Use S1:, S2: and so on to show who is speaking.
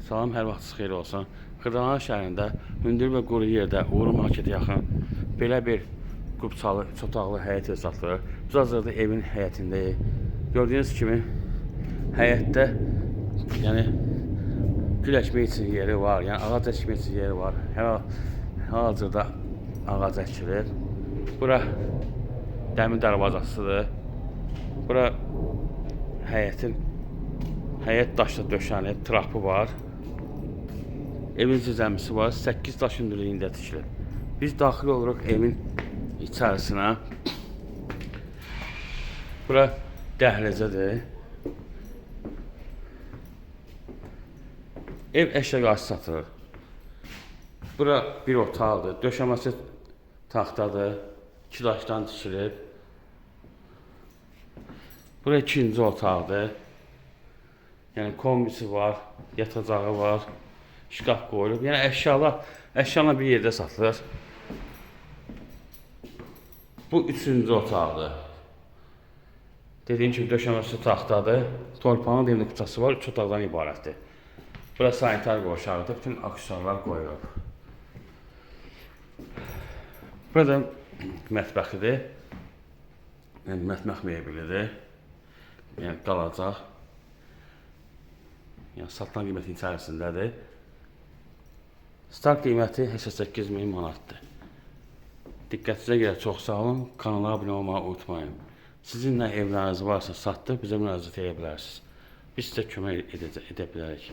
S1: Salam, hər vaxtınız xeyir olsun. Xırdalan şəhərində hündür və quru yerdə Uğur Marketə yaxın belə bir qubçalı, üç otaqlı həyət ev satılır. Biz hazırda evin həyətindəyik. Gördüyünüz kimi həyətdə gül əkmək üçün yeri var, ağac əkmək üçün yeri var. Hal-hazırda ağac əkilir. Bura dəmir darvazasıdır. Bura həyət daşla döşənib, trapı var. Evin zəmisi var, 8 daş hündürlüyündə tikilir. Biz daxil oluruq evin içərisinə. Bura dəhlizədir. Ev əşya qarşı satılır. Bura bir otaqdır, döşəməsi taxtadır, 2 daşdan tikilib. Bura ikinci otaqdır. Yəni kombisi var, yatacağı var, şkaf qoyulub. Yəni əşyalar bir yerdə satılır. Bu üçüncü otaqdır. Dediyim kimi döşəməsi taxtadır. Torpağın demli kutusu var, 3 otaqdan ibarətdir. Bura sanitar qoşarıdır, bütün aksesuarlar qoyulub. Burada mətbəxidir. Yəni mətbəx mebelidir. Yəni qalacaq. Yəni satılan qiymətin içərisindədir. Start qiyməti 88.000 manatdır. Diqqətinizə görə çox sağ olun. Kanala abunə olmağı unutmayın. Sizin nə evləriniz varsa satdıq, bizə müraciət edə bilərsiniz. Biz sizə kömək edə bilərik.